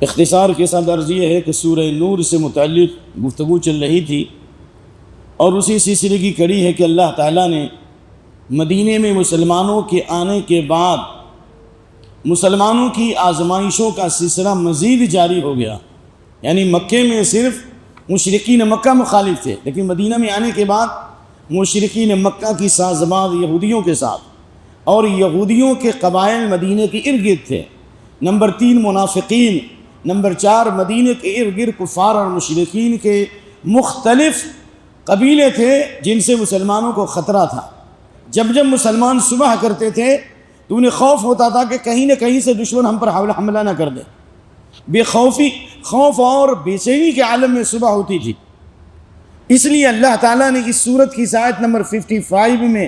اختصار کے ساتھ عرض یہ ہے کہ سورہ نور سے متعلق گفتگو چل رہی تھی، اور اسی سلسلے کی کڑی ہے کہ اللہ تعالیٰ نے مدینے میں مسلمانوں کے آنے کے بعد مسلمانوں کی آزمائشوں کا سلسلہ مزید جاری ہو گیا۔ یعنی مکے میں صرف مشرکین مکہ مخالف تھے، لیکن مدینہ میں آنے کے بعد مشرکین مکہ کی سازباز یہودیوں کے ساتھ، اور یہودیوں کے قبائل مدینہ کے ارد گرد تھے۔ نمبر 3 منافقین، نمبر 4 مدینہ کے ارد گرد کفار اور مشرکین کے مختلف قبیلے تھے جن سے مسلمانوں کو خطرہ تھا۔ جب مسلمان صبح کرتے تھے تو انہیں خوف ہوتا تھا کہ کہیں نہ کہیں سے دشمن ہم پر حملہ نہ کر دے۔ خوف اور بے چینی کے عالم میں صبح ہوتی تھی۔ اس لیے اللہ تعالیٰ نے اس سورت کی آیت نمبر 55 میں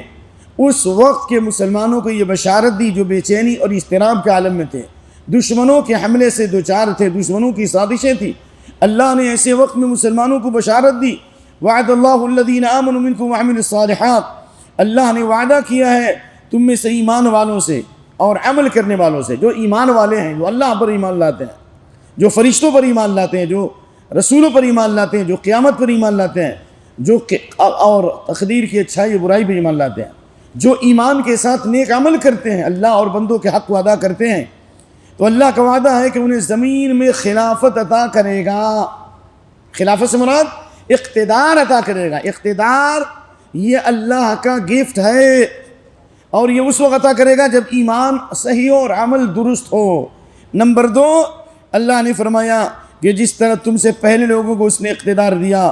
اس وقت کے مسلمانوں کو یہ بشارت دی جو بے چینی اور اضطراب کے عالم میں تھے، دشمنوں کے حملے سے دوچار تھے، دشمنوں کی سازشیں تھیں۔ اللہ نے ایسے وقت میں مسلمانوں کو بشارت دی، وعد اللہ الذین آمنوا منکم وعملوا الصالحات، اللہ نے وعدہ کیا ہے تم میں سے ایمان والوں سے اور عمل کرنے والوں سے، جو ایمان والے ہیں، جو اللہ پر ایمان لاتے ہیں، جو فرشتوں پر ایمان لاتے ہیں، جو رسولوں پر ایمان لاتے ہیں، جو قیامت پر ایمان لاتے ہیں، جو اور تقدیر کی اچھائی برائی پر ایمان لاتے ہیں، جو ایمان کے ساتھ نیک عمل کرتے ہیں، اللہ اور بندوں کے حق کو ادا کرتے ہیں، تو اللہ کا وعدہ ہے کہ انہیں زمین میں خلافت عطا کرے گا۔ خلافت سے مراد اقتدار عطا کرے گا۔ اقتدار یہ اللہ کا گفٹ ہے، اور یہ اس وقت عطا کرے گا جب ایمان صحیح ہو اور عمل درست ہو۔ نمبر 2، اللہ نے فرمایا کہ جس طرح تم سے پہلے لوگوں کو اس نے اقتدار دیا،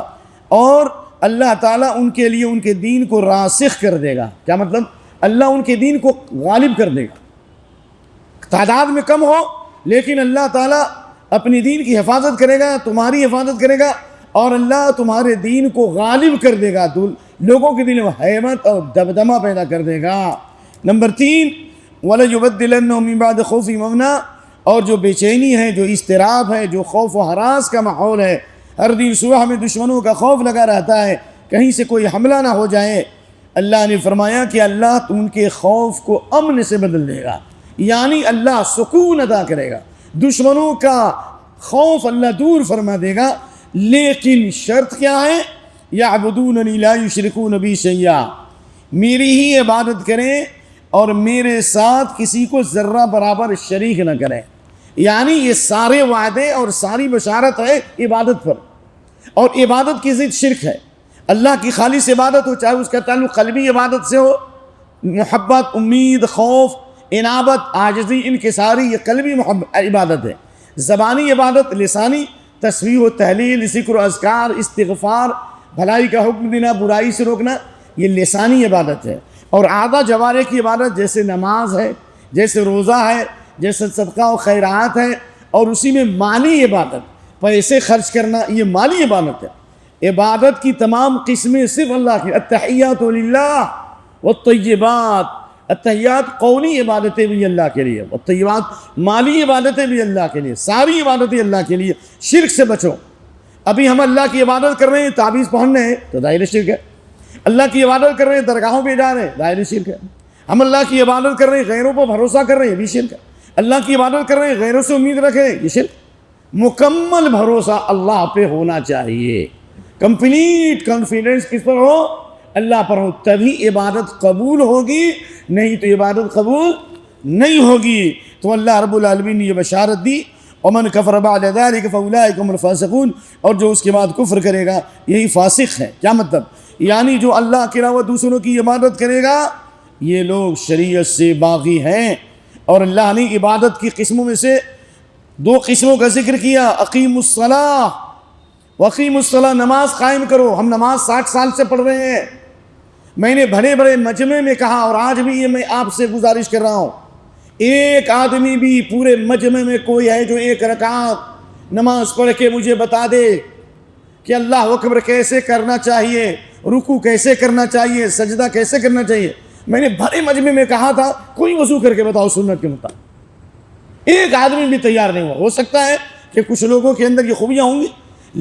اور اللہ تعالیٰ ان کے لیے ان کے دین کو راسخ کر دے گا۔ کیا مطلب؟ اللہ ان کے دین کو غالب کر دے گا، تعداد میں کم ہو لیکن اللہ تعالیٰ اپنی دین کی حفاظت کرے گا، تمہاری حفاظت کرے گا، اور اللہ تمہارے دین کو غالب کر دے گا، لوگوں کے دل میں ہیبت اور دمدمہ پیدا کر دے گا۔ نمبر 3، وَلَيُبَدِّلَنَّهُم مِّن بَعْدِ خَوْفِهِمْ أَمْنًا، اور جو بے چینی ہے، جو اضطراب ہے، جو خوف و ہراس کا ماحول ہے، ہر دن صبح میں دشمنوں کا خوف لگا رہتا ہے کہیں سے کوئی حملہ نہ ہو جائے، اللہ نے فرمایا کہ اللہ ان کے خوف کو امن سے بدل دے گا، یعنی اللہ سکون عطا کرے گا، دشمنوں کا خوف اللہ دور فرما دے گا۔ لیکن شرط کیا ہے؟ یعبدوننی لا یشرکون بی شیئا، میری ہی عبادت کریں اور میرے ساتھ کسی کو ذرہ برابر شریک نہ کریں۔ یعنی یہ سارے وعدے اور ساری بشارت ہے عبادت پر، اور عبادت کی ضد شرک ہے۔ اللہ کی خالص عبادت ہو، چاہے اس کا تعلق قلبی عبادت سے ہو، محبت، امید، خوف، انابت، عاجزی، انکساری، یہ قلبی عبادت ہے۔ زبانی عبادت، لسانی تسبیح و تحلیل، ذکر و اذکار، استغفار، بھلائی کا حکم دینا، برائی سے روکنا، یہ لسانی عبادت ہے۔ اور اعضاء جوارح کی عبادت جیسے نماز ہے، جیسے روزہ ہے، جیسے صدقہ و خیرات ہے، اور اسی میں مالی عبادت، پیسے خرچ کرنا، یہ مالی عبادت ہے۔ عبادت کی تمام قسمیں صرف اللہ کی، التحیات للہ والطیبات، التحیات قولی عبادتیں بھی اللہ کے لیے، والطیبات مالی عبادتیں بھی اللہ کے لیے، ساری عبادتیں اللہ کے لیے۔ شرک سے بچو۔ ابھی ہم اللہ کی عبادت کر رہے ہیں، تعویذ پہن رہے ہیں تو ظاہر شرک ہے۔ اللہ کی عبادت کر رہے ہیں، درگاہوں پہ جا رہے ہیں، ظاہر شرک ہے۔ ہم اللہ کی عبادت کر رہے ہیں، غیروں پر بھروسہ کر رہے ہیں، یہ بھی شرک ہے۔ اللہ کی عبادت کر رہے ہیں، غیروں سے امید رکھیں، یہ شرک۔ مکمل بھروسہ اللہ پہ ہونا چاہیے، کمپلیٹ کانفیڈنس کس پر ہو؟ اللہ پر ہو، تبھی عبادت قبول ہوگی، نہیں تو عبادت قبول نہیں ہوگی۔ تو اللہ رب العالمین نے یہ بشارت دی، وَمَنْ كَفَرَ بَعْدَ ذَلِكَ فَأُولَٰئِكَ هُمُ الْفَاسِقُونَ، اور جو اس کے بعد کفر کرے گا یہی فاسق ہے۔ کیا مطلب؟ یعنی جو اللہ کے علاوہ دوسروں کی عبادت کرے گا یہ لوگ شریعت سے باغی ہیں۔ اور اللہ نے عبادت کی قسموں میں سے 2 قسموں کا ذکر کیا، اقیم الصلاۃ وقیم الصلاۃ، نماز قائم کرو۔ ہم نماز 60 سال سے پڑھ رہے ہیں، میں نے بڑے بڑے مجمع میں کہا، اور آج بھی یہ میں آپ سے گزارش کر رہا ہوں، ایک آدمی بھی پورے مجمع میں کوئی ہے جو 1 رکعت نماز پڑھ کے مجھے بتا دے کہ اللہ اکبر کیسے کرنا چاہیے، رکوع کیسے کرنا چاہیے، سجدہ کیسے کرنا چاہیے۔ میں نے بڑے مجمع میں کہا تھا کوئی وضو کر کے بتاؤ سنت کے مطابق، ایک آدمی بھی تیار نہیں ہوا۔ ہو سکتا ہے کہ کچھ لوگوں کے اندر یہ خوبیاں ہوں گی،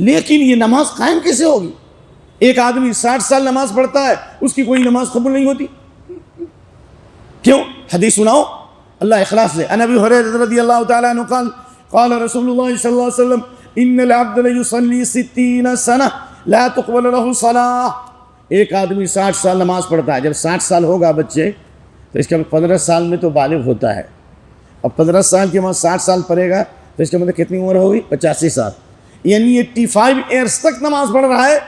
لیکن یہ نماز قائم کیسے ہوگی؟ ایک آدمی 60 سال نماز پڑھتا ہے، اس کی کوئی نماز قبول نہیں ہوتی، کیوں؟ حدیث سناؤ، اللہ اخلاص سے۔ عن ابی ہریرہ رضی اللہ تعالی عنہ قال قال رسول اللہ صلی اللہ علیہ وسلم ان العبد لیصلی 60 سنہ لا تقبل له صلاۃ. ایک آدمی 60 سال نماز پڑھتا ہے. جب 60 سال ہوگا بچے تو اس کا 15 سال میں تو بالغ ہوتا ہے. اب 15 سال کے بعد 60 سال پڑھے گا تو اس کا مطلب کتنی عمر ہوگی؟ 85 سال. یعنی 85 ایئرس تک نماز پڑھ رہا ہے.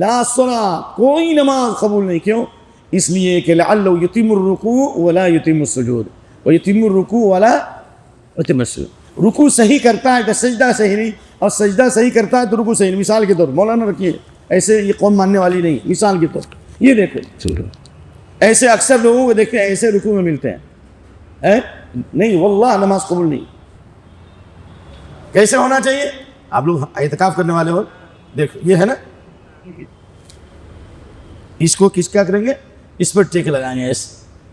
لا صلاۃ، کوئی نماز قبول نہیں. کیوں؟ اس لیے کہ لعلہ یتم الرکوع ولا یتم السجود، ویتم الرکوع ولا یتم السجود. رکوع صحیح کرتا ہے تو سجدہ صحیح نہیں، اور سجدہ صحیح کرتا ہے تو رکوع صحیح نہیں. مثال کے طور مولانا رکھیے، ایسے یہ قوم ماننے والی نہیں. مثال کے طور یہ دیکھو، ایسے اکثر لوگوں کو دیکھتے ہیں ایسے رکوع میں ملتے ہیں. نہیں واللہ نماز قبول نہیں. کیسے ہونا چاہیے؟ آپ لوگ اعتکاف کرنے والے ہو، دیکھو یہ ہے نا، اس کو کس کا کریں گے؟ اس پر ٹیک لگائیں گے.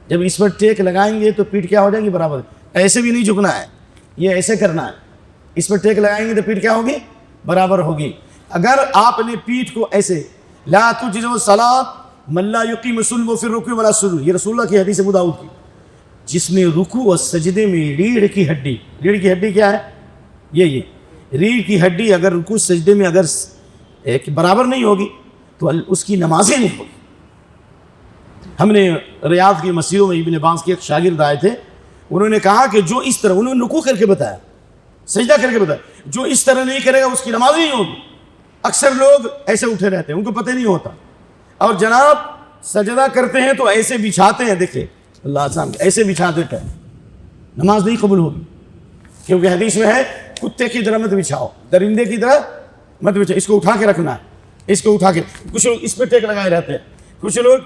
جب اس پر ٹیک لگائیں گے تو پیٹھ کیا ہو جائے گی؟ برابر. ایسے بھی نہیں جھکنا ہے، یہ ایسے کرنا ہے. اس پر ٹیک لگائیں گے تو پیٹھ کیا ہوگی؟ برابر ہوگی. اگر آپ نے پیٹھ کو ایسے، لا تجزئ الصلاۃ من لا یقیم صلبہ فی الرکوع ولا السجود، یہ رسول اللہ کی حدیث ابو داؤد کی. جس نے رکوع اور سجدے میں ریڑھ کی ہڈی، ریڑھ کی ہڈی کیا ہے؟ یہ ریڑھ کی ہڈی اگر رکوع سجدے میں اگر ایک برابر نہیں ہوگی تو اس کی نمازیں نہیں ہوگی. ہم نے ریاض کی مسجدوں میں ابن باز کے ایک شاگرد آئے تھے، انہوں نے کہا کہ جو اس طرح، انہوں نے رکوع کر کے بتایا، سجدہ کر کے بتایا، جو اس طرح نہیں کرے گا اس کی نماز نہیں ہوگی. اکثر لوگ ایسے اٹھے رہتے ہیں، ان کو پتہ نہیں ہوتا. اور جناب سجدہ کرتے ہیں تو ایسے بچھاتے ہیں، دیکھیں اللہ آسان، ایسے بچھا دیتے ہیں، نماز نہیں قبول ہوگی. کیونکہ حدیث میں ہے کتے کی طرح مت بچھاؤ، درندے کی طرح مت بچھاؤ. اس کو اٹھا کے رکھنا ہے، اس کو اٹھا کے. کچھ لوگ اس پہ ٹیک لگائے رہتے ہیں، کچھ لوگ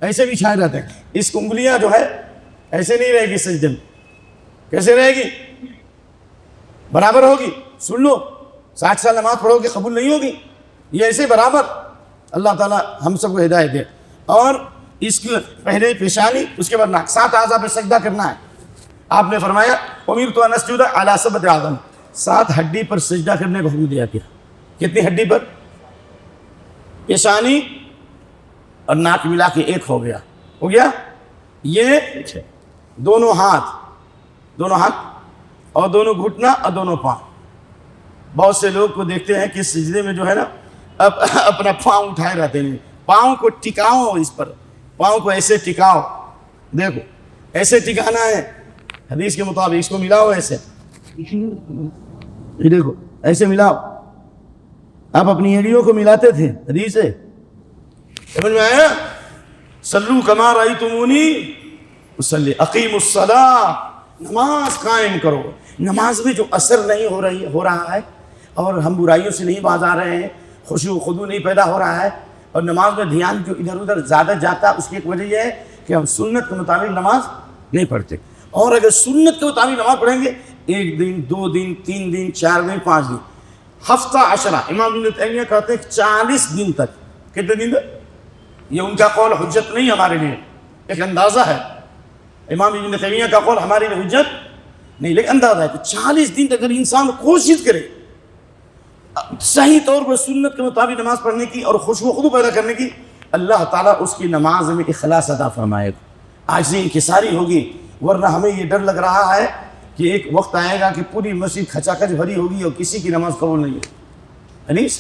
ایسے بچھائے رہتے ہیں. اس انگلیاں جو ہے ایسے نہیں رہے گی سجدے میں. کیسے رہے گی؟ برابر ہوگی. سن لو، 60 سال نماز پڑھو گے قبول نہیں ہوگی. یہ ایسے برابر. اللہ تعالیٰ ہم سب کو ہدایت دے. اور اس کے پہلے پیشانی، اس کے بعد ناک، 7 اعضاء پہ سجدہ کرنا ہے. آپ نے فرمایا امرت ان اسجد علی 7 اعظم، 7 ہڈی پر سجدہ کرنے کو حکم دیا گیا. کتنی ہڈی پر؟ پیشانی اور ناک ملا کے ایک ہو گیا. یہ دونوں ہاتھ اور دونوں گھٹنا اور دونوں پاؤں. بہت سے لوگ کو دیکھتے ہیں کہ سجدے میں جو ہے نا اپنا پاؤں اٹھائے رہتے ہیں. پاؤں کو ٹکاؤ، اس پر پاؤں کو ایسے ٹکاؤ. دیکھو ایسے ٹکانا ہے حدیث کے مطابق. اس کو ملاؤ ایسے، یہ دیکھو ایسے ملاؤ. آپ اپنی ایڑیوں کو ملاتے تھے، حدیث ہے. سمجھ میں آیا؟ صلو کما رأیتمونی اصلی، اقیموا الصلاۃ، نماز قائم کرو. نماز میں جو اثر نہیں ہو رہا ہے، اور ہم برائیوں سے نہیں باز آ رہے ہیں، خشوع و خضوع نہیں پیدا ہو رہا ہے، اور نماز میں دھیان جو ادھر ادھر زیادہ جاتا ہے، اس کی ایک وجہ یہ ہے کہ ہم سنت کے مطابق نماز نہیں پڑھتے. اور اگر سنت کے مطابق نماز پڑھیں گے 1 دن 2 دن 3 دن 4 دن 5 دن، ہفتہ 10، امام ابن تیمیہ کہتے ہیں 40 دن تک. کتنے دن تک؟ یہ ان کا قول حجت نہیں ہمارے لیے، ایک اندازہ ہے. امام ابن تیمیہ کا قول ہمارے لیے حجت نہیں، لیکن اندازہ ہے کہ 40 دن تک اگر انسان کوشش کرے صحیح طور پر سنت کے مطابق نماز پڑھنے کی اور خشوع و خضوع پیدا کرنے کی، اللہ تعالیٰ اس کی نماز میں اخلاص عطا فرمائے گا، عاجزی انکساری ہوگی. ورنہ ہمیں یہ ڈر لگ رہا ہے کہ ایک وقت آئے گا کہ پوری مسجد کھچا کھچ بھری ہوگی اور کسی کی نماز قبول نہیں ہوگی. حدیث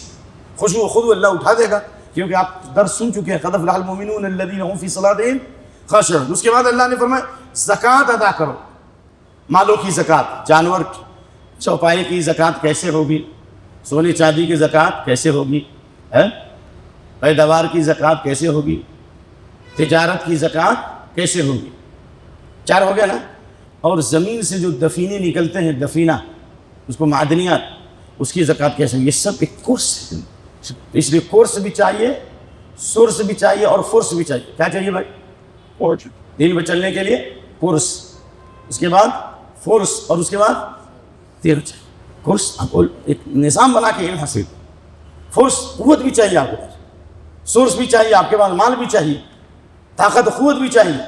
خشوع و خضوع اللہ اٹھا دے گا، کیونکہ آپ درس سن چکے ہیں. قد افلح المؤمنون الذین هم فی صلاتهم خاشعون. اس کے بعد اللہ نے فرمایا زکوٰۃ ادا کرو، مالوں کی زکوٰۃ. جانور چوپائے کی زکوٰۃ کیسے ہوگی؟ سونے چاندی کی زکوٰۃ کیسے ہوگی؟ پیداوار کی زکوٰۃ کیسے ہوگی؟ تجارت کی زکوٰۃ کیسے ہوگی؟ 4 ہو گیا نا. اور زمین سے جو دفینے نکلتے ہیں، دفینہ اس کو معدنیات، اس کی زکوٰۃ کیسے؟ یہ سب ایک کورس ہے. اس لیے کورس بھی چاہیے، سورس بھی چاہیے اور فورس بھی چاہیے. کیا چاہیے بھائی؟ دین میں چلنے کے لیے کورس، اس کے بعد فورس، اور اس کے بعد تیر چاہیے. کورس آپ کو ایک نظام بنا کے علم حاصل. فورس قوت بھی چاہیے آپ کو، سورس بھی چاہیے آپ کے پاس، مال بھی چاہیے، طاقت قوت بھی چاہیے.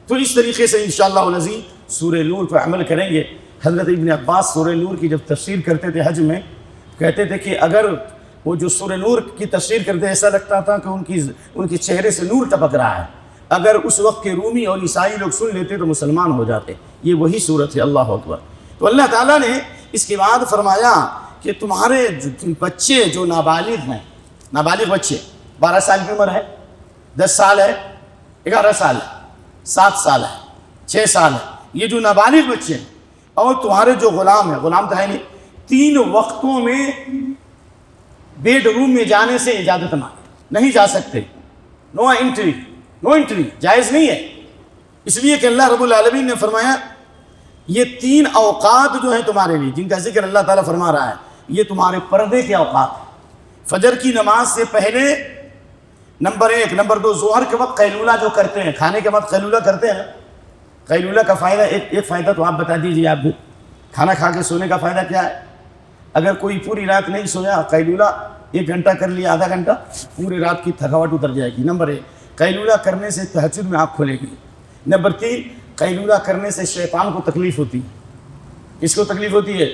تو اس طریقے سے انشاءاللہ العزیز سورہ نور پر عمل کریں گے. حضرت ابن عباس سورہ نور کی جب تفسیر کرتے تھے حج میں، کہتے تھے کہ اگر وہ جو سورہ نور کی تفسیر کرتے ایسا لگتا تھا کہ ان کے چہرے سے نور ٹپک رہا ہے. اگر اس وقت کے رومی اور عیسائی لوگ سن لیتے تو مسلمان ہو جاتے. یہ وہی صورت ہے. اللہ اکبر. تو اللہ تعالیٰ نے اس کے بعد فرمایا کہ تمہارے بچے جو نابالغ ہیں، نابالغ بچے 12 سال کی عمر ہے، 10 سال ہے، 11 سال ہے، 7 سال ہے، 6 سال ہے، یہ جو نابالغ بچے ہیں، اور تمہارے جو غلام ہیں، غلام تو ہے نہیں، 3 وقتوں میں بیڈ روم میں جانے سے اجازت نہیں جا سکتے، نو انٹری، جائز نہیں ہے، اس لیے کہ اللہ رب العالمین نے فرمایا یہ 3 اوقات جو ہیں تمہارے لیے، جن کا ذکر اللہ تعالیٰ فرما رہا ہے، یہ تمہارے پردے کے اوقات ہیں۔ فجر کی نماز سے پہلے نمبر 1، نمبر 2 ظہر کے وقت قیلولہ جو کرتے ہیں، کھانے کے وقت قیلولہ کرتے ہیں، قیلولہ کا فائدہ ایک فائدہ تو آپ بتا دیجیے، آپ بھی کھانا کھا کے سونے کا فائدہ کیا ہے؟ اگر کوئی پوری رات نہیں سویا، قیلولہ 1 گھنٹہ کر لیا، آدھا گھنٹہ، پورے رات کی تھکاوٹ اتر جائے گی۔ نمبر 1 قیلولہ کرنے سے تہجد میں آنکھ کھلے گی۔ نمبر 3 قیلولہ کرنے سے شیطان کو تکلیف ہوتی ہے۔ کس کو تکلیف ہوتی ہے؟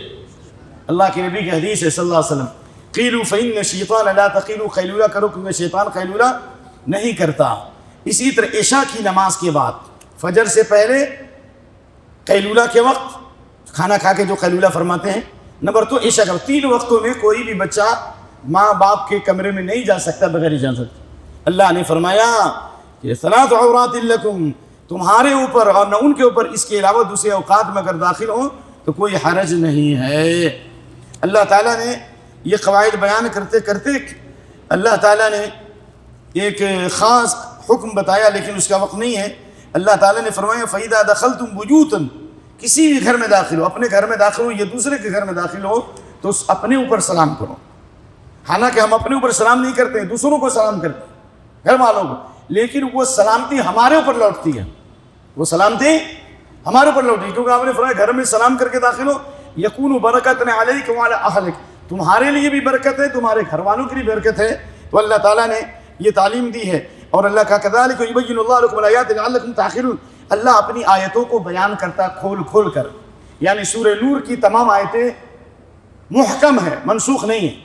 اللہ کے نبی کی حدیث ہے صلی اللہ علیہ وسلم، قیلوا فإن الشیطان لا تقیلوا، قیلولہ کرو کیونکہ شیطان قیلولہ نہیں کرتا۔ اسی طرح عشاء کی نماز کے بعد، فجر سے پہلے قیلولہ کے وقت کھانا کھا کے جو قیلولہ فرماتے ہیں، نمبر 2 عشاء کا، 3 وقتوں میں کوئی بھی بچہ ماں باپ کے کمرے میں نہیں جا سکتا بغیر اجازت۔ اللہ نے فرمایا کہ ثلاث عورات لکم، تمہارے اوپر اور نہ ان کے اوپر اس کے علاوہ دوسرے اوقات میں اگر داخل ہوں تو کوئی حرج نہیں ہے۔ اللہ تعالیٰ نے یہ قواعد بیان کرتے کرتے اللہ تعالیٰ نے ایک خاص حکم بتایا، لیکن اس کا وقت نہیں ہے۔ اللہ تعالیٰ نے فرمایا فَإِذَا دَخَلْتُمْ بُيُوتًا، کسی بھی گھر میں داخل ہو، اپنے گھر میں داخل ہو یا دوسرے کے گھر میں داخل ہو تو اپنے اوپر سلام کرو۔ حالانکہ ہم اپنے اوپر سلام نہیں کرتے ہیں، دوسروں کو سلام کرتے ہیں، گھر والوں کو، لیکن وہ سلامتی ہمارے اوپر لوٹتی ہے، وہ سلامتی ہمارے اوپر لوٹتی ہے، کیونکہ آپ نے فرمایا گھر میں سلام کر کے داخل ہو، یکون برکۃ علیک وعلی اہلک، تمہارے لیے بھی برکت ہے، تمہارے گھر والوں کی بھی برکت ہے۔ تو اللہ تعالیٰ نے یہ تعلیم دی ہے، اور اللہ کا کذالک یبین اللہ لکم الآیات لعلکم تعقلون، اللہ اپنی آیتوں کو بیان کرتا کھول کھول کر، یعنی سورہ نور کی تمام آیتیں محکم ہیں، منسوخ نہیں ہیں۔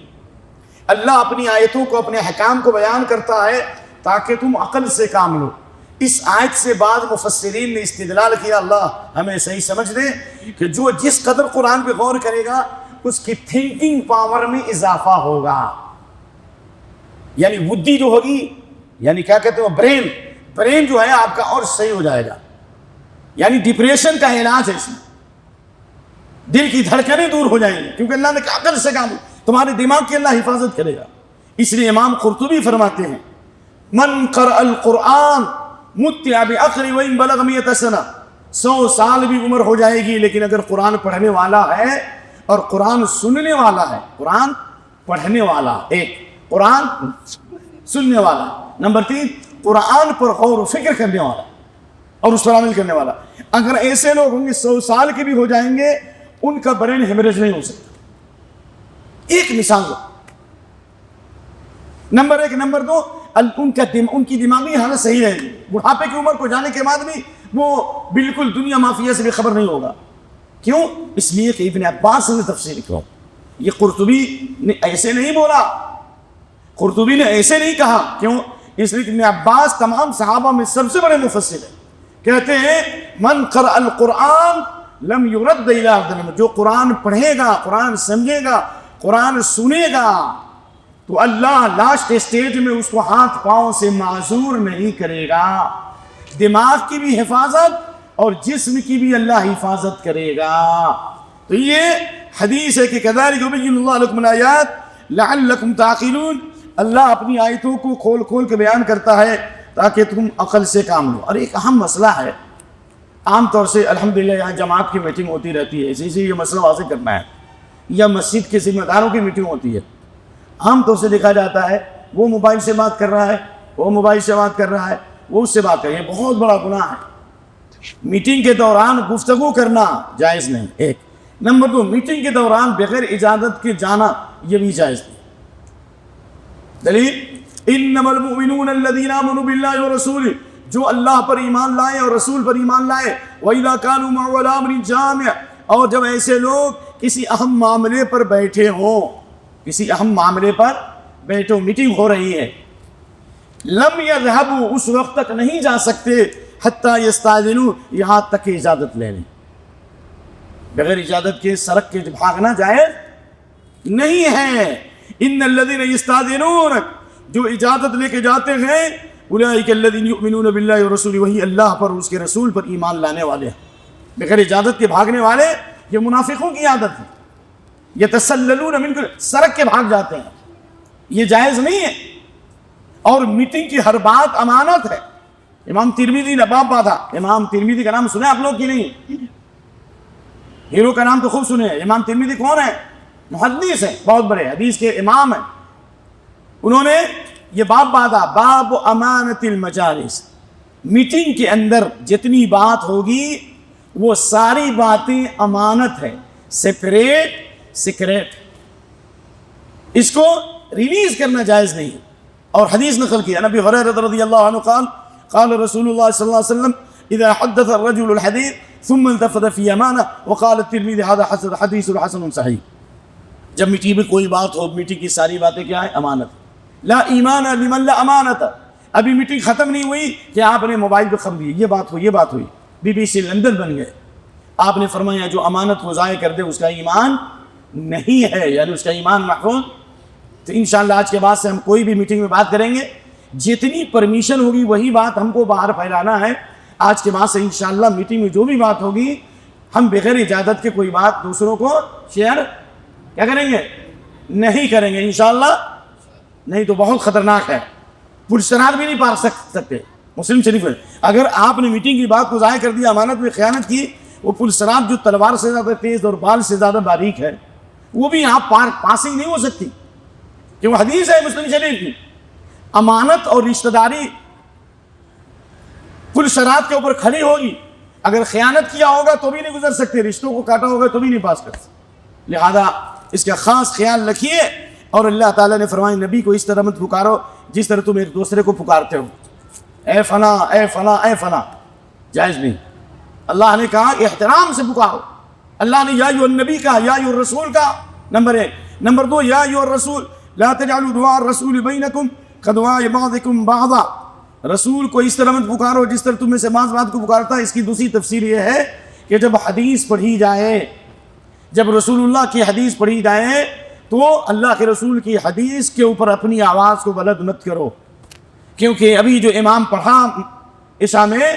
اللہ اپنی آیتوں کو، اپنے حکام کو بیان کرتا ہے تاکہ تم عقل سے کام لو۔ اس آیت سے بعد مفسرین نے استدلال کیا، اللہ ہمیں صحیح سمجھ دے، کہ جو جس قدر قرآن پہ غور کرے گا اس کی تھنکنگ پاور میں اضافہ ہوگا، یعنی بدھی جو ہوگی، یعنی کیا کہتے ہیں برین جو ہے آپ کا اور صحیح ہو جائے گا، یعنی ڈپریشن کا علاج ہے اس میں، دل کی دھڑکنیں دور ہو جائیں گی، کیونکہ اللہ نے کہا عقل سے کام، تمہارے دماغ کی اللہ حفاظت کرے گا۔ اس لیے امام قرطبی فرماتے ہیں من قرأ القرآن متع بعقل وإن بلغ 100 سنہ، 100 سال بھی عمر ہو جائے گی، لیکن اگر قرآن پڑھنے والا ہے اور قرآن سننے والا ہے، قرآن پڑھنے والا، ایک قرآن سننے والا، نمبر 3 قرآن پر غور و فکر کرنے والا اور اس پر عمل کرنے والا، اگر ایسے لوگ ہوں گے 100 سال کے بھی ہو جائیں گے، ان کا برین ہیمریج نہیں ہو سکتا۔ ایک مثال دو، نمبر 1، نمبر 2 ان کی دماغی حالت صحیح رہے گی، بڑھاپے کی عمر کو جانے کے بعد بھی وہ بالکل دنیا مافیا سے بھی خبر نہیں ہوگا۔ کیوں؟ اس لیے کہ ابن عباس نے تفسیر کیا، یہ قرطبی نے ایسے نہیں بولا، قرطبی نے ایسے نہیں کہا، کیوں؟ اس لیے کہ ابن عباس تمام صحابہ میں سب سے بڑے مفسر ہیں، کہتے ہیں من قرأ القرآن لم يرد الى ارض، جو قرآن پڑھے گا، قرآن سمجھے گا، قرآن سنے گا، تو اللہ لاسٹ اسٹیج میں اس کو ہاتھ پاؤں سے معذور نہیں کرے گا، دماغ کی بھی حفاظت اور جسم کی بھی اللہ حفاظت کرے گا۔ تو یہ حدیث ہے کہ کذالک یبین اللہ لکم الآیات لعلکم تعقلون، اللہ اپنی آیتوں کو کھول کھول کے بیان کرتا ہے تاکہ تم عقل سے کام لو۔ اور ایک اہم مسئلہ ہے، عام طور سے الحمدللہ یہاں جماعت کی میٹنگ ہوتی رہتی ہے، اسی سے یہ مسئلہ واضح کرنا ہے، یا مسجد کے ذمہ داروں کی میٹنگ ہوتی ہے، عام طور سے دیکھا جاتا ہے وہ موبائل سے بات کر رہا ہے، وہ موبائل سے بات کر رہا ہے، وہ اس سے بات کر رہا ہے، یہ بہت بڑا گناہ ہے۔ میٹنگ کے دوران گفتگو کرنا جائز نہیں، ایک، نمبر 2 میٹنگ کے دوران بغیر اجازت کے جانا یہ بھی جائز نہیں۔ دلیل انما المؤمنون الذين آمنوا بالله ورسوله، جو اللہ پر ایمان لائے اور رسول پر ایمان لائے، وَإِذَا كَانُوا مَعَهُ عَلَىٰ أَمْرٍ جَامِعٍ، اور جب ایسے لوگ کسی اہم معاملے پر بیٹھے ہوں، کسی اہم معاملے پر بیٹھے ہوں، میٹنگ ہو رہی ہے، لم يذهبوا، اس وقت تک نہیں جا سکتے، حتیٰ يستأذنوا، یہاں تک کہ اجازت لے لیں۔ بغیر اجازت کے سڑک کے بھاگنا جائز نہیں ہے. ان الذین یستاذنونک، جو اجازت لے کے جاتے ہیں، اولئک الذین یؤمنون باللہ ورسولہ، وہی اللہ پر اس کے رسول پر ایمان لانے والے ہیں. بغیر اجازت کے بھاگنے والے یہ منافقوں کی عادت ہے. یتسللون من سڑک کے بھاگ جاتے ہیں، یہ جائز نہیں ہے. اور میٹنگ کی ہر بات امانت ہے. امام ترمذی نے باب باندھا. امام ترمذی کا نام سنا ہے آپ لوگ کی نہیں؟ ہیرو کا نام تو خوب سنے ہیں. امام ترمذی کون ہے؟ محدث ہیں، بہت بڑے حدیث کے امام ہیں. انہوں نے یہ باب باندھا، باب امانت المجالس. میٹنگ کے اندر جتنی بات ہوگی وہ ساری باتیں امانت ہے، سیکریٹ. اس کو ریلیز کرنا جائز نہیں. اور حدیث نقل کیا نبی ہریرہ رضی اللہ عنہ قال قال رسول اللہ صلی اللہ علیہ وسلم اذا حدث الرجل الحديث ثم التفت في امانه وقال الترمذي هذا حديث حسن صحیح. جب میٹنگ میں کوئی بات ہو، میٹنگ کی ساری باتیں کیا ہے؟ امانت. لا ایمان لمن لا امانت. ابھی میٹنگ ختم نہیں ہوئی کہ آپ نے موبائل پہ خبر دی، یہ بات ہوئی، BBC لندن بن گئے. آپ نے فرمایا جو امانت کو ضائع کر دے اس کا ایمان نہیں ہے، یعنی اس کا ایمان محفوظ. تو انشاءاللہ آج کے بعد سے ہم کوئی بھی میٹنگ میں بات کریں گے، جتنی پرمیشن ہوگی وہی بات ہم کو باہر پھیلانا ہے. آج کے بعد سے انشاءاللہ میٹنگ میں جو بھی بات ہوگی ہم بغیر اجازت کے کوئی بات دوسروں کو شیئر کیا کریں گے؟ نہیں کریں گے انشاءاللہ. نہیں تو بہت خطرناک ہے. پرسرات بھی نہیں پار سکتے. مسلم شریف ہے، اگر آپ نے میٹنگ کی بات کو ضائع کر دیا، امانت میں خیانت کی، وہ پرسرات جو تلوار سے زیادہ تیز اور بال سے زیادہ باریک ہے، وہ بھی آپ پاسنگ نہیں ہو سکتی. کہ وہ حدیث ہے مسلم شریف کی، امانت اور رشتہ داری پرسرات کے اوپر کھڑی ہوگی. اگر خیانت کیا ہوگا تو بھی نہیں گزر سکتے، رشتوں کو کاٹا ہوگا تو بھی نہیں پاس کر سکتے. لہذا اس کا خاص خیال رکھیے. اور اللہ تعالیٰ نے فرمایا نبی کو اس طرح مت پکارو جس طرح تم ایک دوسرے کو پکارتے ہو، اے فلاں اے فلاں اے فلاں. جائز نہیں. اللہ نے کہا احترام سے پکارو. اللہ نے یا ایھا النبی کہا، یا ایھا الرسول کہا، نمبر 1. نمبر 2 یا ایھا الرسول لا تجعلوا دعاء الرسول بینکم کدعاء بعضکم بعضا. رسول کو اس طرح مت پکارو جس طرح تم میں سے بعض بات کو پکارتا ہے. اس کی دوسری تفسیر یہ ہے کہ جب حدیث پڑھی جائے، جب رسول اللہ کی حدیث پڑھی جائے تو اللہ کے رسول کی حدیث کے اوپر اپنی آواز کو بلند مت کرو. کیونکہ ابھی جو امام پڑھا عشاء میں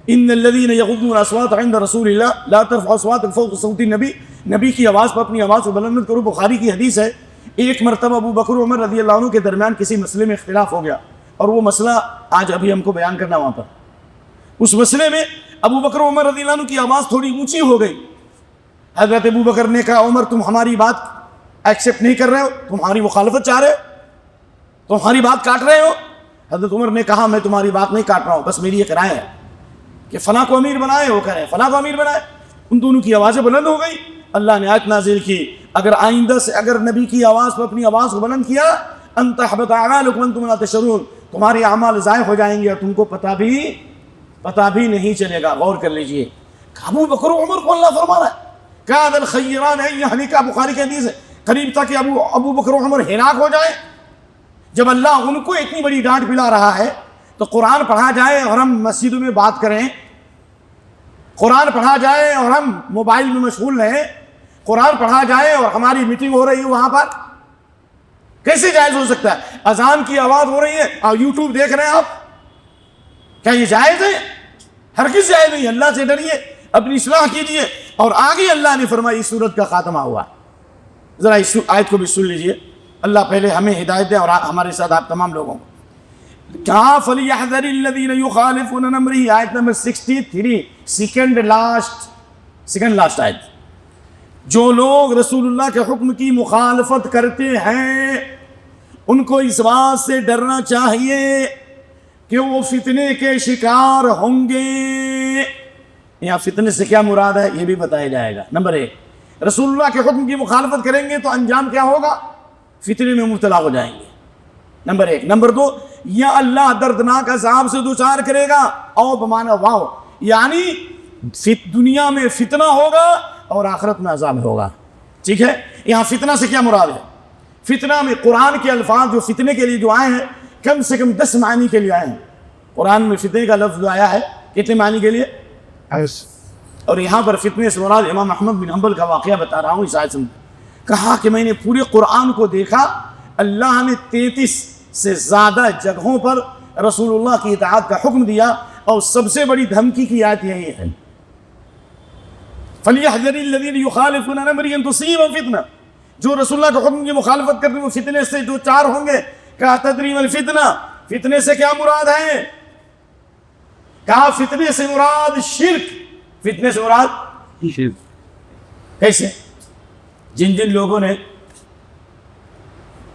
ان الذین یغضون اصواتهم عند رسول اللہ لا ترفعوا اصواتکم فوق صوت النبی، نبی کی آواز پر اپنی آواز کو بلند مت کرو. بخاری کی حدیث ہے. ایک مرتبہ ابو بکر عمر رضی اللہ عنہ کے درمیان کسی مسئلے میں اختلاف ہو گیا، اور وہ مسئلہ آج ابھی ہم کو بیان کرنا وہاں پر. اس مسئلے میں ابو بکر عمر رضی اللہ عنہ کی آواز تھوڑی اونچی ہو گئی. حضرت ابو بکر نے کہا عمر تم ہماری بات ایکسیپٹ نہیں کر رہے ہو، تم ہماری مخالفت چاہ رہے ہو، تم ہماری بات کاٹ رہے ہو. حضرت عمر نے کہا میں تمہاری بات نہیں کاٹ رہا ہوں، بس میری ایک رائے ہے کہ فلاں کو امیر بنائے. وہ کہہ رہے ہیں فلاں کو امیر بنائے. ان دونوں کی آوازیں بلند ہو گئی. اللہ نے آیت نازل کی اگر آئندہ سے اگر نبی کی آواز پر اپنی آواز کو بلند کیا ان تحبط اعمالکم وانتم لا تشعرون، تمہارے اعمال ضائع ہو جائیں گے اور تم کو پتہ بھی نہیں چلے گا. غور کر لیجئے. ابو بکر و عمر کو اللہ فرما رہا ہے کان الخیران ان یهلکا. بخاری کی حدیث ہے قریب تھا کہ ابو بکر و عمر ہلاک ہو جائے. جب اللہ ان کو اتنی بڑی ڈانٹ پلا رہا ہے تو قرآن پڑھا جائے اور ہم مسجدوں میں بات کریں، قرآن پڑھا جائے اور ہم موبائل میں مشغول رہیں، قرآن پڑھا جائے اور ہماری میٹنگ ہو رہی ہے وہاں پر، کیسے جائز ہو سکتا ہے؟ اذان کی آواز ہو رہی ہے اور یوٹیوب دیکھ رہے ہیں آپ، کیا یہ جائز ہے؟ ہرگز جائز نہیں. اللہ سے ڈریے، اپنی اصلاح کیجیے. اور آگے اللہ نے فرمایا اس سورت کا خاتمہ ہوا. ذرا اس آیت کو بھی سن لیجیے. اللہ پہلے ہمیں ہدایت دے اور ہمارے ساتھ آپ تمام لوگوں کو. کہا فَلْيَحْذَرِ الَّذِينَ يُخَالِفُونَ عَنْ أَمْرِهِ، آیت نمبر 63، سیکنڈ لاسٹ آیت. جو لوگ رسول اللہ کے حکم کی مخالفت کرتے ہیں ان کو اس بات سے ڈرنا چاہیے کہ وہ فتنے کے شکار ہوں گے. یہاں فتنے سے کیا مراد ہے یہ بھی بتایا جائے گا. نمبر 1، رسول اللہ کے حکم کی مخالفت کریں گے تو انجام کیا ہوگا؟ فتنے میں مبتلا ہو جائیں گے. نمبر 1. نمبر 2، یا اللہ دردناک عذاب سے دوچار کرے گا. او بمانا واو، یعنی دنیا میں فتنہ ہوگا اور آخرت میں عذاب ہوگا. ٹھیک ہے. یہاں فتنہ سے کیا مراد ہے؟ فتنہ میں قرآن کے الفاظ جو فتنے کے لیے جو آئے ہیں کم سے کم 10 معنی کے لیے آئے ہیں. قرآن میں فتنے کا لفظ جو آیا ہے کتنے معنی کے لیے؟ اور یہاں پر فتنے سے مراد امام احمد بن حنبل کا واقعہ بتا رہا ہوں اس آیت میں. کہا کہ میں نے پورے قرآن کو دیکھا، اللہ نے 33 سے زیادہ جگہوں پر رسول اللہ کی اطاعت کا حکم دیا، اور سب سے بڑی دھمکی کی آیت یہی ہے فَلْيَحْذَرِ الَّذِينَ يُخَالِفُونَ عَنْ أَمْرِهِ أَن تُصِيبَهُمْ فِتْنَةٌ، جو رسول اللہ کے حکم کی مخالفت کرتے ہیں وہ فتنے سے جو 4 ہوں گے. کہا تدری ما الفتنہ، فتنے سے کیا مراد ہے؟ کہا فتنے سے مراد شرک. فتنے سے مراد شرک. کیسے؟ جن لوگوں نے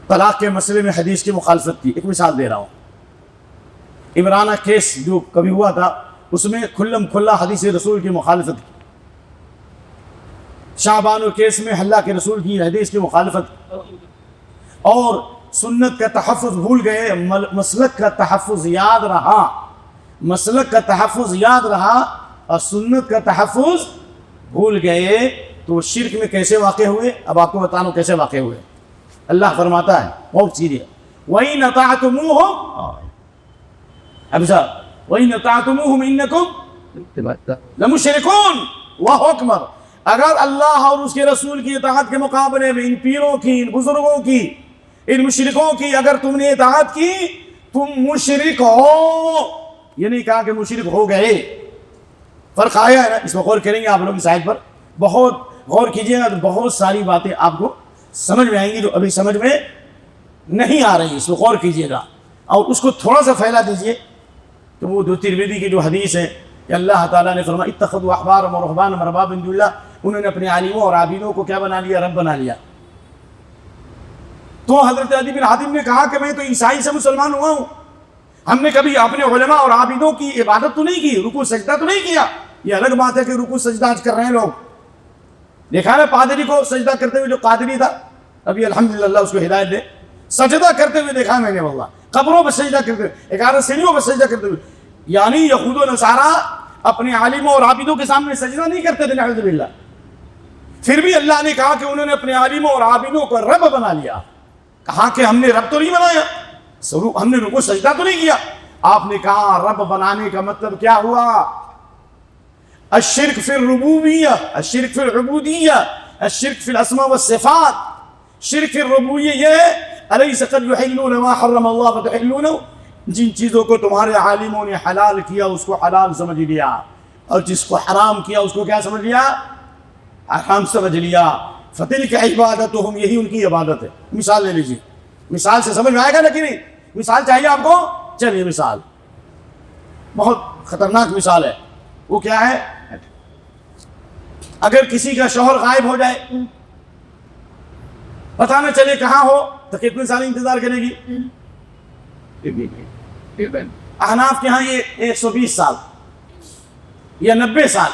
طلاق کے مسئلے میں حدیث کی مخالفت کی. ایک مثال دے رہا ہوں. عمرانہ کیس جو کبھی ہوا تھا اس میں کھلم کھلا حدیث رسول کی مخالفت کی. شعبان کیس میں اللہ کے رسول کی حدیث کی مخالفت، اور سنت کا تحفظ بھول گئے، مسلک کا تحفظ یاد رہا، مسلک کا تحفظ یاد رہا اور سنت کا تحفظ بھول گئے، تو وہ شرک میں کیسے واقع ہوئے؟ اب آپ کو بتانا کیسے واقع ہوئے. اللہ فرماتا ہے بہت سیریس، وَإِنْ أَطَعْتُمُوهُمْ اب صاحب وَإِنْ أَطَعْتُمُوهُمْ إِنَّكُمْ لَمُشْرِكُونَ. اللہ اکبر. اگر اللہ اور اس کے رسول کی اطاعت کے مقابلے میں ان پیروں کی، ان بزرگوں کی، ان مشرکوں کی اگر تم نے اطاعت کی تم مشرک ہو. یہ نہیں کہا کہ مشرک ہو گئے. فرق آیا ہے نا؟ اس میں غور کریں گے آپ لوگ اس آیت پر، بہت غور کیجئے گا تو بہت ساری باتیں آپ کو سمجھ میں آئیں گی جو ابھی سمجھ میں نہیں آ رہی. اس میں غور کیجئے گا اور اس کو تھوڑا سا پھیلا دیجئے. تو وہ جو ترمذی کی جو حدیث ہے کہ اللہ تعالیٰ نے فرمایا اتخذوا احبارهم ورهبانهم اربابا من دون اللہ، انہوں نے اپنے عالموں اور عابدوں کو کیا بنا لیا؟ رب بنا لیا. تو حضرت عدی بن حاتم نے کہا کہ میں تو عیسائی سے مسلمان ہوا ہوں، ہم نے کبھی اپنے علماء اور عابدوں کی عبادت تو نہیں کی، رکوع سجدہ تو نہیں کیا. یہ الگ بات ہے کہ رکوع سجدہ آج کر رہے ہیں لوگ. دیکھا نا پادری کو سجدہ کرتے ہوئے، جو قادری تھا ابھی الحمدللہ اللہ اس کو ہدایت دے، سجدہ کرتے ہوئے دیکھا میں نے واللہ. قبروں پہ سجدہ کرتے ہوئے، 11 سیڑھیوں پہ سجدہ کرتے ہوئے. یعنی یہود و نصارہ اپنے عالموں اور عابدوں کے سامنے سجدہ نہیں کرتے تھے نعوذ باللہ. پھر بھی اللہ نے کہا کہ انہوں نے اپنے عالموں اور عابدوں کو رب بنا لیا. کہا کہ ہم نے رب تو نہیں بنایا، ہم نے رکوع سجدہ تو نہیں کیا. آپ نے کہا رب بنانے کا مطلب کیا ہوا؟ الشرک فی الربوبیہ، الشرک فی العبودیہ، الشرک فی الاسماء والصفات. شرک فی الربوبیہ یہ ہے الیس قد یحلون ما حرم اللہ فتحلون، جن چیزوں کو تمہارے عالموں نے حلال کیا اس کو حلال سمجھ لیا، اور جس کو حرام کیا اس کو کیا سمجھ لیا؟ حرام سمجھ لیا. فتلک عبادتہم، یہی ان کی عبادت ہے. مثال لے لیجیے، مثال سے سمجھ میں آئے گا نا کہ نہیں؟ مثال چاہیے آپ کو؟ چلیے مثال بہت خطرناک مثال ہے. وہ کیا ہے؟ اگر کسی کا شوہر غائب ہو جائے، پتہ نہ چلے کہاں ہو، تو کتنے سال انتظار کرے گی؟ احناف کے ہاں یہ 120 سال یا 90 سال.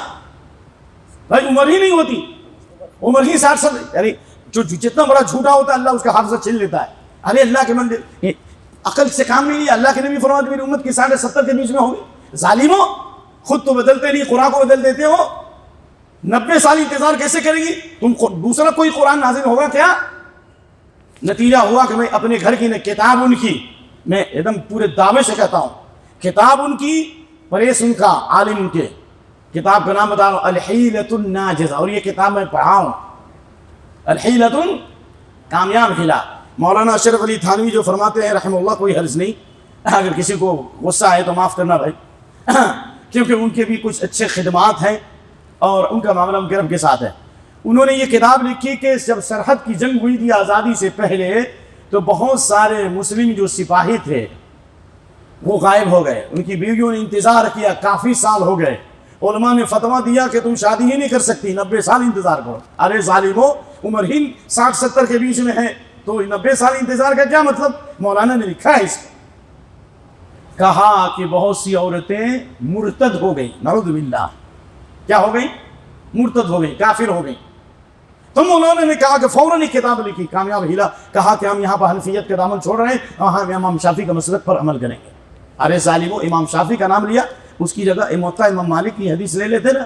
بھائی عمر ہی نہیں ہوتی، عمر ہی 60 سال. یعنی جو جتنا بڑا جھوٹا ہوتا ہے اللہ اس کا حافظہ چھین لیتا ہے. ارے اللہ کے بندے عقل سے کام نہیں لیا. اللہ کے نبی فرماتے میری امت کی 70.5 کے بیچ میں ہوگی. ظالموں، خود تو بدلتے نہیں، قرآن کو بدل دیتے ہو. 90 سال انتظار کیسے کرے گی تم؟ دوسرا کوئی قرآن نازل ہوگا کیا؟ نتیجہ ہوا کہ میں اپنے گھر کی کتاب ان کی، میں ایک دم پورے دعوے سے کہتا ہوں، کتاب ان کی، پریس ان کا، عالم ان کے. کتاب کا نام بتا رہا ہوں الحیلۃ الناجزہ، اور یہ کتاب میں پڑھا ہوں. الحیلۃ کامیاب ہیلا. مولانا اشرف علی تھانوی جو فرماتے ہیں رحمہ اللہ، کوئی حرج نہیں، اگر کسی کو غصہ آئے تو معاف کرنا بھائی، کیونکہ ان کے بھی کچھ اچھے خدمات ہیں اور ان کا معاملہ ان کے رب کے ساتھ ہے. انہوں نے یہ کتاب لکھی کہ جب سرحد کی جنگ ہوئی تھی آزادی سے پہلے، تو بہت سارے مسلم جو سپاہی تھے وہ غائب ہو گئے. ان کی بیویوں نے انتظار کیا، کافی سال ہو گئے. علماء نے فتویٰ دیا کہ تم شادی ہی نہیں کر سکتی، 90 سال انتظار کرو. ارے ظالموں، عمر ہی 60-70 کے بیچ میں ہے تو 90 سال انتظار کا کیا مطلب؟ مولانا نے لکھا ہے اس کو. کہا کہ بہت سی عورتیں مرتد ہو گئی، نعوذ باللہ. کیا ہو گئی؟ مرتد ہو گئی، کافر ہو گئی. تو مولانا نے کہا کہ فوراً ایک کتاب لکھی کامیاب ہیلا. کہا کہ ہم یہاں پر حنفیت کا دامن چھوڑ رہے ہیں اور ہم امام شافعی کا مسلک پر عمل کریں گے. ارے ظالموں، امام شافعی کا نام لیا، اس کی جگہ موطا امام مالک کی حدیث لے لیتے نا.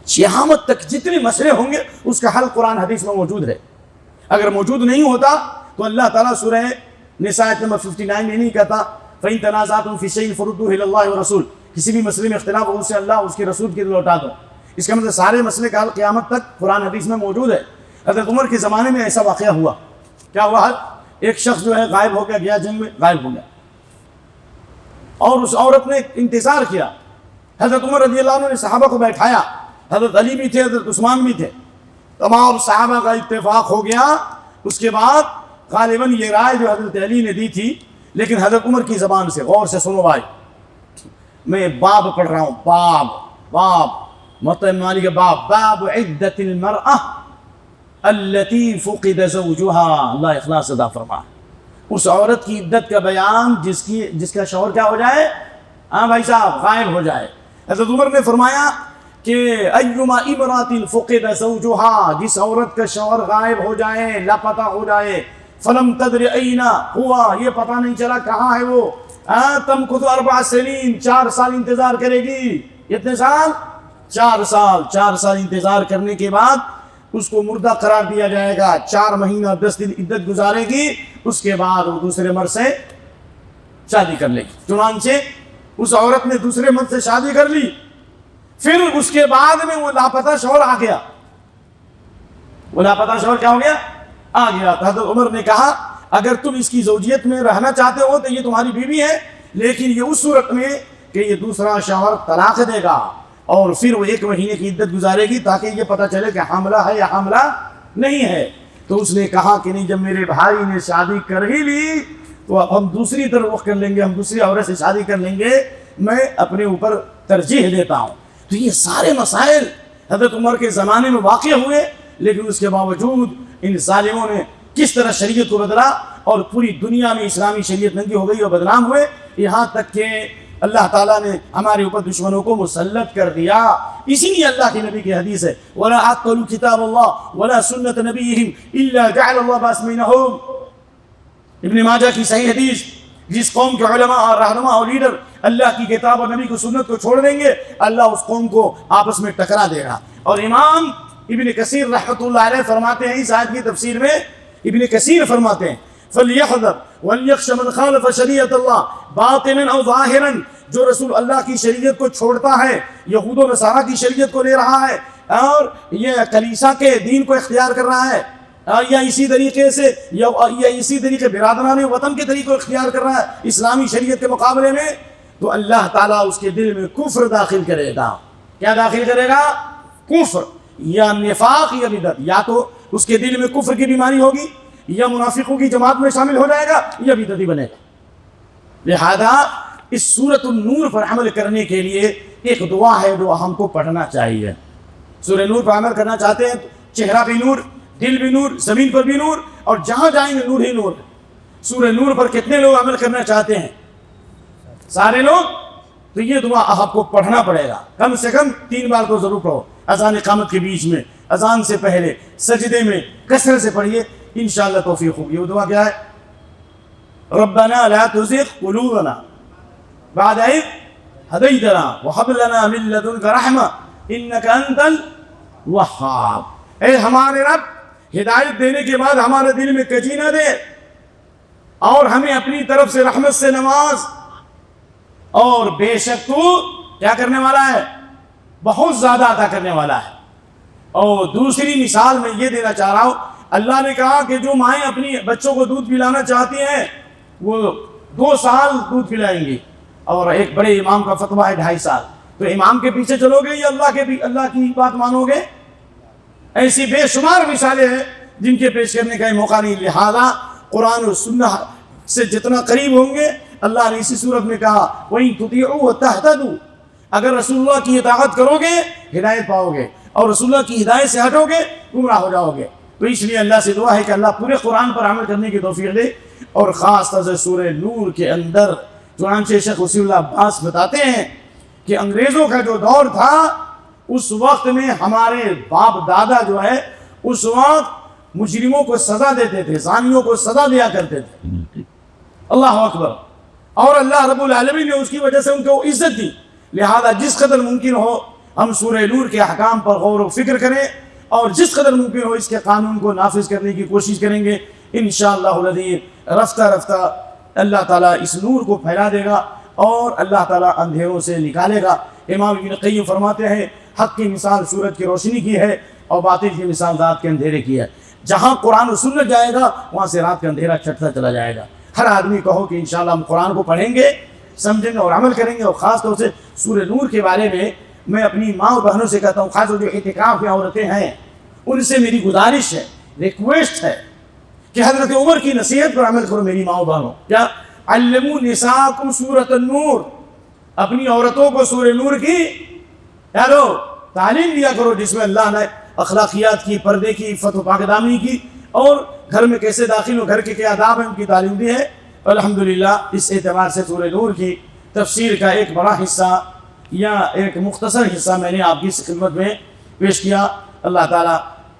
قیامت تک جتنے مسئلے ہوں گے اس کا حل قرآن حدیث میں موجود ہے. اگر موجود نہیں ہوتا تو اللہ تعالیٰ سورہ نساء نمبر 59 میں نہیں کہتا فَإِن تَنَازَعْتُمْ فِي شَيْءٍ فَرُدُّوهُ إِلَى اللَّهِ وَالرَّسُولِ. کسی بھی مسئلے میں اختلاف ہو اسے اللہ اس کے رسول کی لوٹا دو. اس کا مطلب سارے مسئلے کا حل قیامت تک قرآن حدیث میں موجود ہے. حضرت عمر کے زمانے میں ایسا واقعہ ہوا. کیا ہوا؟ ایک شخص جو ہے غائب ہو گیا جنگ میں غائب ہو گیا, اور اس عورت نے انتظار کیا. حضرت عمر رضی اللہ عنہ نے صحابہ کو بیٹھایا, حضرت علی بھی تھے, حضرت عثمان بھی تھے, تمام صحابہ کا اتفاق ہو گیا. اس کے بعد غالباً یہ رائے جو حضرت علی نے دی تھی, لیکن حضرت عمر کی زبان سے غور سے سنو بھائی, میں باب پڑھ رہا ہوں, باب مطلب مالی کے باب عدت المرأة التي فقد زوجها. اللہ اخلاص ادا فرما, اس عورت کی عدت کا بیان جس کا شوہر کیا ہو جائے, ہاں بھائی صاحب, غائب ہو جائے. حضرت عمر نے فرمایا کہ ایما امرأة فقد زوجها, جس عورت کا شوہر غائب ہو جائے, لاپتہ ہو جائے, فلم تدر این ہوا, یہ پتہ نہیں چلا کہاں ہے وہ, تمکث 4 سنین, 4 سال انتظار کرے گی. کتنے سال؟ 4 سال. 4 سال انتظار کرنے کے بعد اس کو مردہ قرار دیا جائے گا. 4 مہینہ 10 دن عدت گزارے گی, اس کے بعد وہ دوسرے مرد سے شادی کر لے گی. چنانچہ اس عورت نے دوسرے مرد سے شادی کر لی. پھر اس کے بعد میں وہ لاپتہ شوہر آ گیا. وہ لاپتہ شوہر کیا ہو گیا؟ آ گیا. حضرت عمر نے کہا اگر تم اس کی زوجیت میں رہنا چاہتے ہو تو یہ تمہاری بیوی ہے, لیکن یہ اس صورت میں کہ یہ دوسرا شوہر طلاق دے گا, اور پھر وہ 1 مہینے کی عدت گزارے گی تاکہ یہ پتہ چلے کہ حاملہ ہے یا حاملہ نہیں ہے. تو اس نے کہا کہ نہیں, جب میرے بھائی نے شادی کر ہی لی تو اب ہم دوسری طرف رخ کر لیں گے, ہم دوسری عورت سے شادی کر لیں گے, میں اپنے اوپر ترجیح دیتا ہوں. تو یہ سارے مسائل حضرت عمر کے زمانے میں واقع ہوئے, لیکن اس کے باوجود ان ظالموں نے کس طرح شریعت کو بدلا, اور پوری دنیا میں اسلامی شریعت ننگی ہو گئی اور بدنام ہوئے, یہاں تک کہ اللہ تعالیٰ نے ہمارے اوپر دشمنوں کو مسلط کر دیا. اسی لیے اللہ کے نبی کی حدیث ہے, وَلَا عَقَّلُوا كِتَابَ اللَّهِ وَلَا سُنَّةَ نَبِيِّهِمْ إِلَّا جَعَلَ اللَّهُ بَأَسْمَيْنَهُمْ. ابن ماجہ کی صحیح حدیث, جس قوم کے علماء اور رہنما اور لیڈر اللہ کی کتاب اور نبی کو سنت کو چھوڑ دیں گے, اللہ اس قوم کو آپس میں ٹکرا دے گا. اور امام ابن کثیر رحمۃ اللہ علیہ فرماتے ہیں اس آیت کی تفسیر میں, ابن کثیر فرماتے ہیں فَلْيَحْذَرْ وَلْيَخْشَ مَنْ خَالَفَ شَرِيعَةَ اللَّهِ بَاطِنًا أَوْ ظَاهِرًا. جو رسول اللہ کی شریعت کو چھوڑتا ہے, یہود و نصارہ کی شریعت کو لے رہا ہے, اور یہ کلیسا کے دین کو اختیار کر رہا ہے, یا اسی طریقے سے یا اسی طریقے برادران وطن کے طریقے کو اختیار کر رہا ہے اسلامی شریعت کے مقابلے میں, تو اللہ تعالیٰ اس کے دل میں کفر داخل کرے گا. کیا داخل کرے گا؟ کفر یا نفاق یا بدعت. یا تو اس کے دل میں کفر کی بیماری ہوگی, یا منافقوں کی جماعت میں شامل ہو جائے گا, یا بدعتی بنے گا. لہذا اس سورۃ النور پر عمل کرنے کے لیے ایک دعا ہے جو ہم کو پڑھنا چاہیے. سورہ نور پر عمل کرنا چاہتے ہیں تو چہرہ بھی نور, دل بھی نور, زمین پر بھی نور, اور جہاں جائیں گے نور ہی نور. سورہ نور پر کتنے لوگ عمل کرنا چاہتے ہیں؟ سارے لوگ. تو یہ دعا آپ کو پڑھنا پڑے گا, کم سے کم 3 بار تو ضرور پڑھو. اذان اقامت کے بیچ میں, اذان سے پہلے, سجدے میں کثرت سے پڑھیے, انشاءاللہ توفیق ہوگی. وہ دعا کیا ہے؟ ربنا لا تزغ قلوبنا بعد إذ هديتنا وهب لنا من لدنك رحمة إنك أنت الوهاب. اے ہمارے رب, ہدایت دینے کے بعد ہمارے دل میں کجی نہ دے, اور ہمیں اپنی طرف سے رحمت سے نواز, اور بے شک تو کیا کرنے والا ہے؟ بہت زیادہ عطا کرنے والا ہے. اور دوسری مثال میں یہ دینا چاہ رہا ہوں, اللہ نے کہا کہ جو مائیں اپنی بچوں کو دودھ پلانا چاہتی ہیں وہ 2 سال دودھ پلائیں گی, اور ایک بڑے امام کا فتویٰ ہے 2.5 سال. تو امام کے پیچھے چلو گے یا اللہ کی بات مانو گے؟ ایسی بے شمار مثالیں ہیں جن کے پیش کرنے کا موقع نہیں. لہذا قرآن و سنت سے جتنا قریب ہوں گے, اللہ نے اسی صورت میں کہا وَإِن تُطِيعُوهُ تَهْتَدُوا, اگر رسول اللہ کی اطاعت کرو گے ہدایت پاؤ گے, اور رسول اللہ کی ہدایت سے ہٹو گے گمراہ ہو جاؤ گے. تو اس لیے اللہ سے دعا ہے کہ اللہ پورے قرآن پر عمل کرنے کی توفیق دے. اور خاص طور سے سورہ نور کے اندر چنانچہ شیخ وصی اللہ عباس بتاتے ہیں کہ انگریزوں کا جو دور تھا اس وقت میں ہمارے باپ دادا جو ہے اس وقت مجرموں کو سزا دیتے تھے, زانیوں کو سزا دیا کرتے تھے. اللہ اکبر. اور اللہ رب العالمین نے اس کی وجہ سے ان کو عزت دی. لہذا جس قدر ممکن ہو ہم سورہ نور کے احکام پر غور و فکر کریں, اور جس قدر ممکن ہو اس کے قانون کو نافذ کرنے کی کوشش کریں گے. انشاءاللہ العزیز رفتہ رفتہ اللہ تعالیٰ اس نور کو پھیلا دے گا, اور اللہ تعالیٰ اندھیروں سے نکالے گا۔ امام ابن قیم فرماتے ہیں حق کی مثال سورج کی روشنی کی ہے اور باطل کی مثال رات کے اندھیرے کی ہے۔ جہاں قرآن و سنت جائے گا وہاں سے رات کا اندھیرا چھٹتا چلا جائے گا۔ ہر آدمی کہو کہ انشاءاللہ ہم قرآن کو پڑھیں گے، سمجھیں گے اور عمل کریں گے۔ اور خاص طور سے سورہ نور کے بارے میں اپنی ماں اور بہنوں سے کہتا ہوں، خاص طور جو اعتکاف میں عورتیں ہیں ان سے میری گزارش ہے، ریکویسٹ ہے کہ حضرت عمر کی نصیحت پر عمل کرو میری ماں و بہنوں۔ کیا؟ علموا نساءکم سورۃ النور، اپنی عورتوں کو سورہ نور کی تعلیم دیا کرو، جس میں اللہ نے اخلاقیات کی، پردے کی، عفت و پاک دامنی کی، اور گھر میں کیسے داخل ہو، گھر کے کیا آداب ہیں ان کی تعلیم دی ہے۔ الحمدللہ اس اعتبار سے سورہ نور کی تفسیر کا ایک بڑا حصہ یا ایک مختصر حصہ میں نے آپ کی خدمت میں پیش کیا۔ اللہ تعالی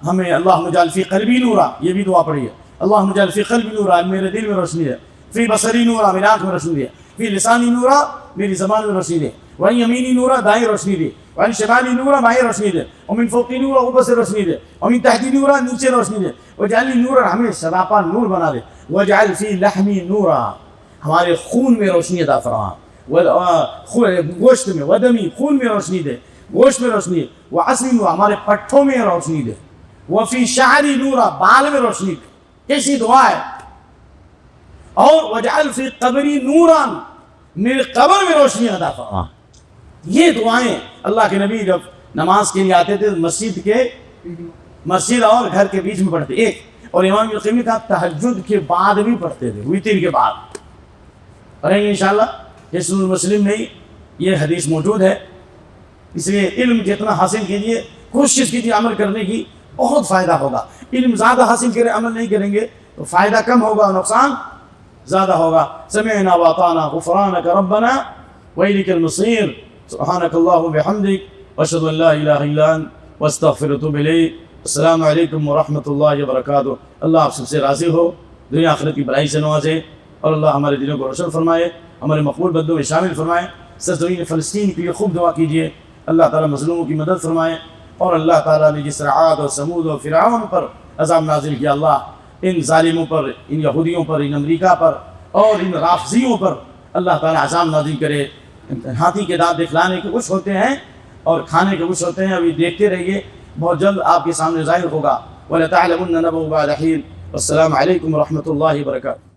ہمیں اللہم اجعل فی قلبی نورا، یہ بھی دعا پڑھی ہے، اللہم اجعل فی قلبی نورا، میرے دل میں روشنی ہے، فی بصری نورا، میری آنکھ میں روشنی ہے، فی لسانی نورا، میری زبان میں روشنی دے، وعن یمینی نورا، دائیں روشنی دے، وعن شمالی نورا، بائیں روشنی دے، ومن فوقی نورا، اوپر سے روشنی دے، ومن تحتی نورا، نیچے روشنی دے، واجعل لی نورا، ہمیں سراپا نور بنا دے، واجعل فی لحمی نورا، ہمارے خون میں روشنی عطا فرما، گوشت میں، ودمی، خون میں روشنی دے، گوشت میں روشنی دے، وعصمی نورا، ہمارے پٹھوں میں روشنی دے، وفی شعری نورا، بال میں روشنی دے۔ کیسی دعا ہے! اور وجعل فی قبری نورا، میرے قبر میں روشنی عطا فرما۔ یہ دعائیں اللہ کے نبی جب نماز کے لیے آتے تھے مسجد اور گھر کے بیچ میں پڑھتے ایک، اور امام ابن قیم کا تہجد کے بعد بھی پڑھتے تھے، وتر کے بعد پڑھیں گے انشاءاللہ۔ حصن المسلم میں یہ حدیث موجود ہے۔ اس لیے علم جتنا حاصل کیجیے، کوشش کیجیے عمل کرنے کی، بہت فائدہ ہوگا۔ علم زیادہ حاصل کریں، عمل نہیں کریں گے تو فائدہ کم ہوگا، نقصان زیادہ ہوگا۔ سمعنا واطعنا غفرانک ربنا وإلیک المصیر، سبحانک اللہم وبحمدک، واشہد ان لا الہ الا انت، واستغفر واتوب الیک۔ السلام علیکم ورحمۃ اللہ وبرکاتہ۔ اللہ آپ سب سے راضی ہو، دنیا آخرت کی بھلائی سے نوازے، اور اللہ ہمارے دلوں کو روشن فرمائے، ہمارے مقبول بندوں میں شامل فرمائے۔ سرزمین فلسطین کی خوب دعا کیجیے، اللہ تعالیٰ مظلوموں کی مدد فرمائے، اور اللہ تعالیٰ نے جس طرح عاد اور سمود اور فرعون پر عذاب نازل کیا، اللہ ان ظالموں پر، ان یہودیوں پر، ان امریکہ پر اور ان رافضیوں پر اللہ تعالیٰ عذاب نازل کرے۔ ہاتھی کے دانت دکھلانے کے کچھ ہوتے ہیں اور کھانے کے کچھ ہوتے ہیں، ابھی دیکھتے رہیے، بہت جلد آپ کے سامنے ظاہر ہوگا۔ وَلَتَعْلَمُنَّ نَبَأَهُ بَعْدَ حِينٍ۔ السلام علیکم ورحمۃ اللہ وبرکاتہ۔